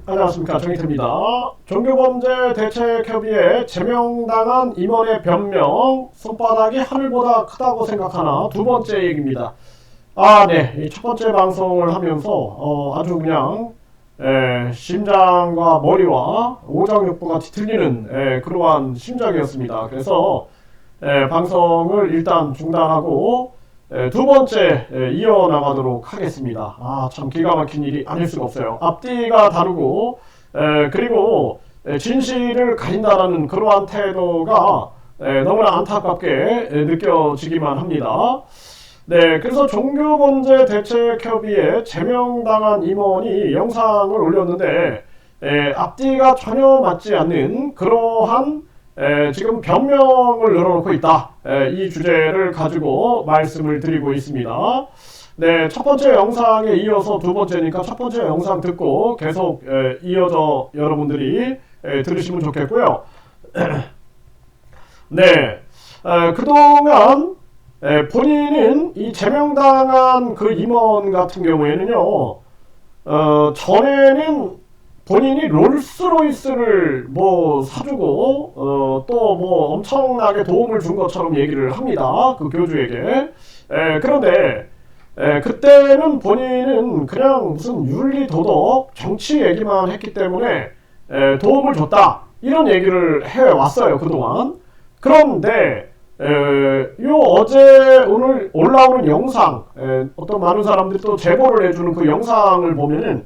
안녕하십니까, 정의태입니다. 종교범죄 대책협의회 제명당한 임원의 변명, 손바닥이 하늘보다 크다고 생각하나, 두 번째 얘기입니다. 네. 첫 번째 방송을 하면서 아주 그냥 심장과 머리와 오장육부 같이 들리는 그러한 심정이었습니다. 그래서 방송을 일단 중단하고 두 번째 이어나가도록 하겠습니다. 참 기가 막힌 일이 아닐 수가 없어요. 앞뒤가 다르고 그리고 진실을 가린다라는 그러한 태도가 너무나 안타깝게 느껴지기만 합니다. 네, 그래서 종교범죄 대책협의회 제명당한 임원이 영상을 올렸는데 앞뒤가 전혀 맞지 않는 그러한 지금 변명을 늘어놓고 있다. 이 주제를 가지고 말씀을 드리고 있습니다. 네, 첫 번째 영상에 이어서 두 번째니까 첫 번째 영상 듣고 계속 이어져 여러분들이 들으시면 좋겠고요. 네, 그동안 본인은 이 제명당한 그 임원 같은 경우에는요, 전에는 본인이 롤스로이스를 뭐 사주고 또 뭐 엄청나게 도움을 준 것처럼 얘기를 합니다. 그 교주에게. 그런데 그때는 본인은 그냥 무슨 윤리 도덕 정치 얘기만 했기 때문에 도움을 줬다 이런 얘기를 해왔어요, 그동안. 그런데 어제 오늘 올라오는 영상, 어떤 많은 사람들이 또 제보를 해주는 그 영상을 보면은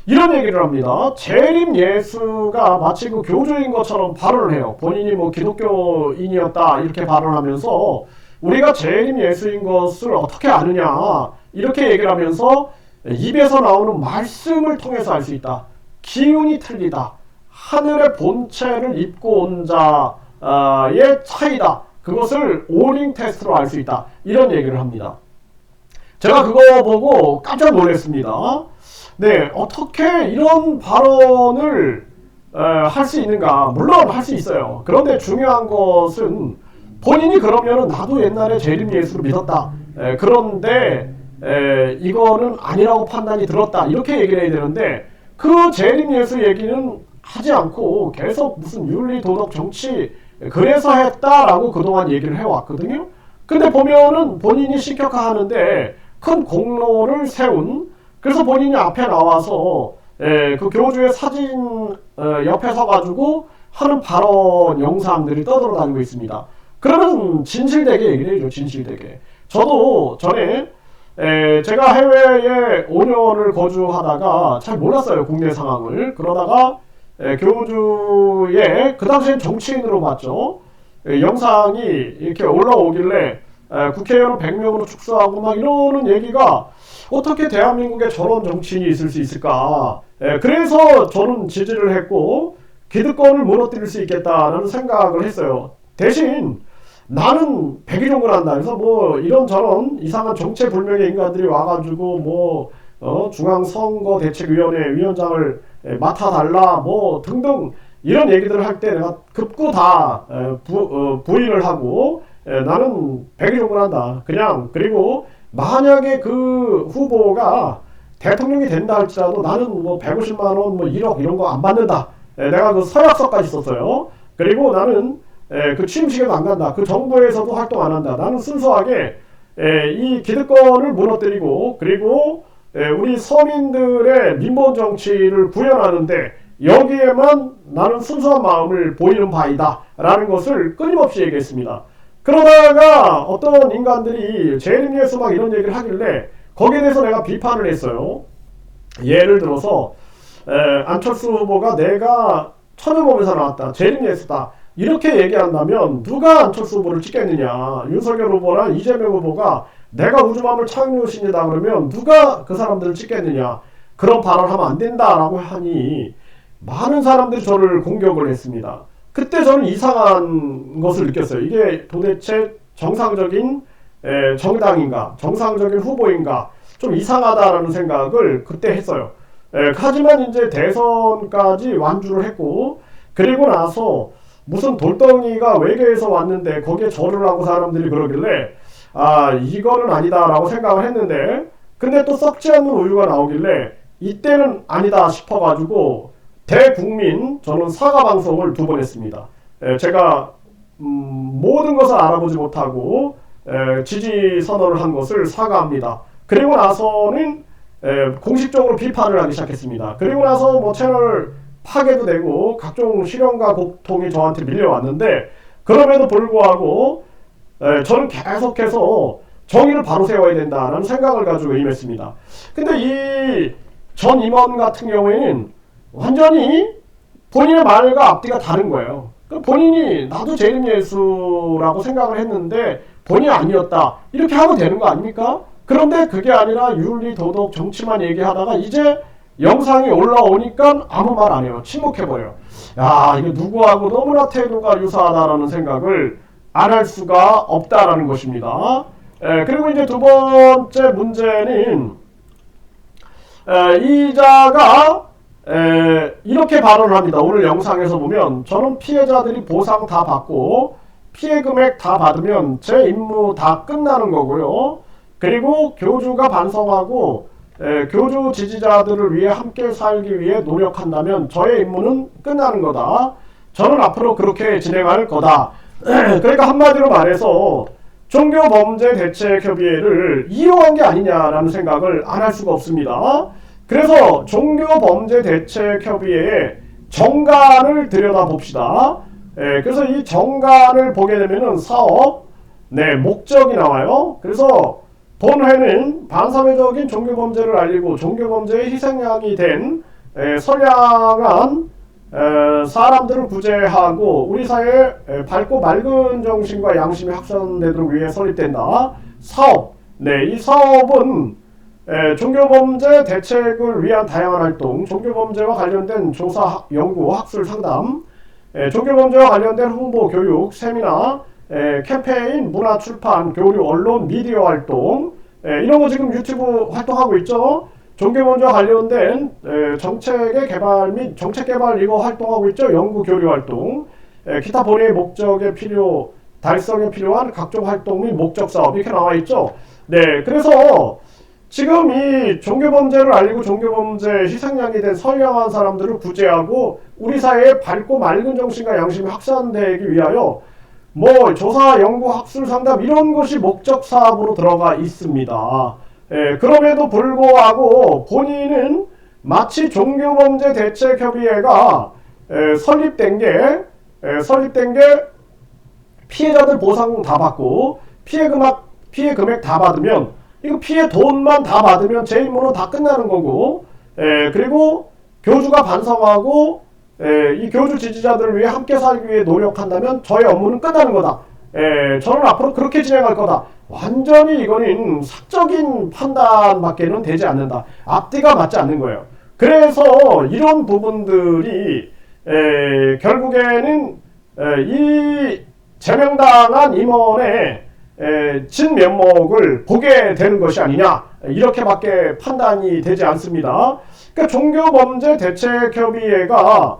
이런 얘기를 합니다. 재림 예수가 마치 그 교주인 것처럼 발언을 해요. 본인이 뭐 기독교인이었다 이렇게 발언하면서 우리가 재림 예수인 것을 어떻게 아느냐 이렇게 얘기를 하면서 입에서 나오는 말씀을 통해서 알 수 있다. 기운이 틀리다. 하늘의 본체를 입고 온 자의 차이다. 그것을 오링 테스트로 알 수 있다. 이런 얘기를 합니다. 제가 그거 보고 깜짝 놀랐습니다. 네, 어떻게 이런 발언을 할 수 있는가? 물론 할 수 있어요. 그런데 중요한 것은 본인이 그러면은 나도 옛날에 재림 예수를 믿었다. 그런데 이거는 아니라고 판단이 들었다. 이렇게 얘기를 해야 되는데 그 재림 예수 얘기는 하지 않고 계속 무슨 윤리, 도덕, 정치 그래서 했다라고 그동안 얘기를 해왔거든요. 근데 보면은 본인이 신격화하는데 큰 공로를 세운, 그래서 본인이 앞에 나와서 그 교주의 사진 옆에 서가지고 하는 발언 영상들이 떠돌아다니고 있습니다. 그러면 진실되게 얘기를 해줘. 진실되게. 저도 전에 제가 해외에 5년을 거주하다가 잘 몰랐어요, 국내 상황을. 그러다가 교주의 그 당시엔 정치인으로 봤죠. 영상이 이렇게 올라오길래 국회의원 100명으로 축소하고 막 이러는 얘기가 어떻게 대한민국에 저런 정치인이 있을 수 있을까. 그래서 저는 지지를 했고 기득권을 무너뜨릴 수 있겠다라는 생각을 했어요. 대신 나는 백의종군 한다. 그래서 뭐 이런저런 이상한 정체불명의 인간들이 와가지고 뭐 중앙선거대책위원회 위원장을 맡아달라 뭐 등등 이런 얘기들을 할 때 내가 급구 다 부인을 하고 나는 백의종군 한다. 그냥. 그리고 만약에 그 후보가 대통령이 된다 할지라도 나는 뭐 150만원 뭐 1억 이런 거 안 받는다. 내가 그 서약서까지 썼어요. 그리고 나는 그 취임식에도 안 간다. 그 정부에서도 활동 안 한다. 나는 순수하게 이 기득권을 무너뜨리고 그리고 우리 서민들의 민본 정치를 구현하는데 여기에만 나는 순수한 마음을 보이는 바이다 라는 것을 끊임없이 얘기했습니다. 그러다가 어떤 인간들이 재림 예수 막 이런 얘기를 하길래 거기에 대해서 내가 비판을 했어요. 예를 들어서 안철수 후보가 내가 천연몸에서 나왔다. 재림 예수다. 이렇게 얘기한다면 누가 안철수 후보를 찍겠느냐. 윤석열 후보나 이재명 후보가 내가 우주만물 창조신이다 그러면 누가 그 사람들을 찍겠느냐. 그런 발언하면 안 된다라고 하니 많은 사람들이 저를 공격을 했습니다. 그때 저는 이상한 것을 느꼈어요. 이게 도대체 정상적인 정당인가, 정상적인 후보인가, 좀 이상하다라는 생각을 그때 했어요. 하지만 이제 대선까지 완주를 했고, 그리고 나서 무슨 돌덩이가 외계에서 왔는데 거기에 절을 하고 사람들이 그러길래 이거는 아니다라고 생각을 했는데, 근데 또 썩지 않는 우유가 나오길래 이때는 아니다 싶어가지고 대국민 저는 사과 방송을 2번 했습니다. 제가 모든 것을 알아보지 못하고 지지 선언을 한 것을 사과합니다. 그리고 나서는 공식적으로 비판을 하기 시작했습니다. 그리고 나서 뭐 채널 파괴도 되고 각종 시련과 고통이 저한테 밀려왔는데, 그럼에도 불구하고 저는 계속해서 정의를 바로 세워야 된다는 생각을 가지고 임했습니다. 근데 이 전 임원 같은 경우에는 완전히 본인의 말과 앞뒤가 다른 거예요. 본인이 나도 재림예수라고 생각을 했는데 본인이 아니었다, 이렇게 하면 되는 거 아닙니까? 그런데 그게 아니라 윤리, 도덕, 정치만 얘기하다가 이제 영상이 올라오니까 아무 말 안 해요. 침묵해버려요. 야, 이게 누구하고 너무나 태도가 유사하다라는 생각을 안 할 수가 없다라는 것입니다. 그리고 이제 2번째 문제는 이자가 이렇게 발언을 합니다. 오늘 영상에서 보면 저는 피해자들이 보상 다 받고 피해 금액 다 받으면 제 임무 다 끝나는 거고요. 그리고 교주가 반성하고 교주 지지자들을 위해 함께 살기 위해 노력한다면 저의 임무는 끝나는 거다. 저는 앞으로 그렇게 진행할 거다. 그러니까 한마디로 말해서 종교범죄대책협의회를 이용한 게 아니냐라는 생각을 안 할 수가 없습니다. 그래서 종교범죄대책협의회의 정관을 들여다봅시다. 그래서 이 정관을 보게 되면은 사업, 목적이 나와요. 그래서 본회는 반사회적인 종교범죄를 알리고 종교범죄의 희생양이 된 선량한 사람들을 구제하고 우리 사회에 밝고 맑은 정신과 양심이 확산되도록 위해 설립된다. 사업. 이 사업은 종교범죄 대책을 위한 다양한 활동, 종교범죄와 관련된 조사, 연구, 학술, 상담, 종교범죄와 관련된 홍보, 교육, 세미나, 캠페인, 문화, 출판, 교류, 언론, 미디어 활동, 이런 거 지금 유튜브 활동하고 있죠. 종교범죄와 관련된 정책의 개발 및 정책 개발 이거 활동하고 있죠. 연구, 교류 활동, 기타 본회의 목적에 달성에 필요한 각종 활동 및 목적 사업 이렇게 나와 있죠. 그래서 지금 이 종교범죄를 알리고 종교범죄 희생양이 된 선량한 사람들을 구제하고 우리 사회에 밝고 맑은 정신과 양심이 확산되기 위하여 뭐 조사, 연구, 학술, 상담 이런 것이 목적 사업으로 들어가 있습니다. 그럼에도 불구하고 본인은 마치 종교범죄대책협의회가 설립된 게 피해자들 보상 다 받고 피해 금액 다 받으면 이거 피해 돈만 다 받으면 제 임무는 다 끝나는 거고, 그리고 교주가 반성하고 이 교주 지지자들을 위해 함께 살기 위해 노력한다면 저의 업무는 끝나는 거다. 저는 앞으로 그렇게 진행할 거다. 완전히 이거는 사적인 판단밖에는 되지 않는다. 앞뒤가 맞지 않는 거예요. 그래서 이런 부분들이 결국에는 이 제명당한 임원의 진면목을 보게 되는 것이 아니냐, 이렇게밖에 판단이 되지 않습니다. 그러니까 종교범죄대책협의회가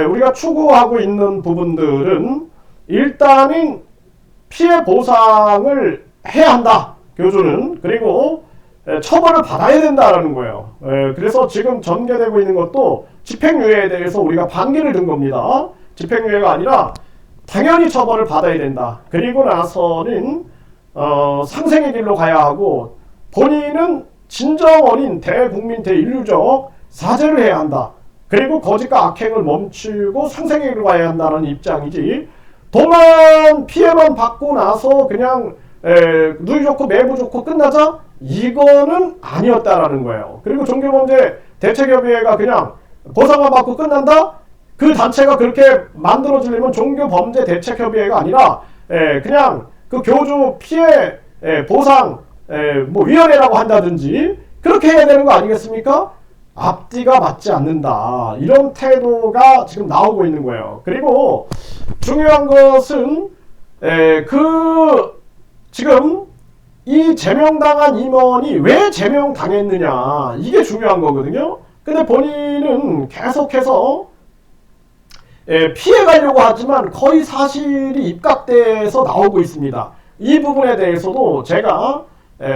우리가 추구하고 있는 부분들은 일단은 피해 보상을 해야 한다, 교주는. 그리고 처벌을 받아야 된다라는 거예요. 그래서 지금 전개되고 있는 것도 집행유예에 대해서 우리가 반기를 든 겁니다. 집행유예가 아니라 당연히 처벌을 받아야 된다. 그리고 나서는 상생의 길로 가야 하고 본인은 진정 어린 대국민 대인류적 사죄를 해야 한다. 그리고 거짓과 악행을 멈추고 상생의 길로 가야 한다는 입장이지, 돈만 피해만 받고 나서 그냥 누이 좋고 매부 좋고 끝나자, 이거는 아니었다라는 거예요. 그리고 종교범죄 대책협의회가 그냥 보상만 받고 끝난다? 그 단체가 그렇게 만들어지려면 종교범죄 대책협의회가 아니라 그냥 그 교주 피해 보상 뭐 위원회라고 한다든지 그렇게 해야 되는 거 아니겠습니까? 앞뒤가 맞지 않는다, 이런 태도가 지금 나오고 있는 거예요. 그리고 중요한 것은 지금 이 제명당한 임원이 왜 제명당했느냐, 이게 중요한 거거든요. 근데 본인은 계속해서 피해가려고 하지만 거의 사실이 입각돼서 나오고 있습니다. 이 부분에 대해서도 제가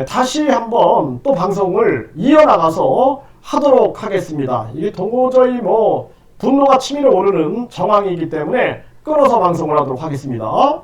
다시 한번 또 방송을 이어나가서 하도록 하겠습니다. 이게 도저히 뭐 분노가 치밀어 오르는 정황이기 때문에 끊어서 방송을 하도록 하겠습니다.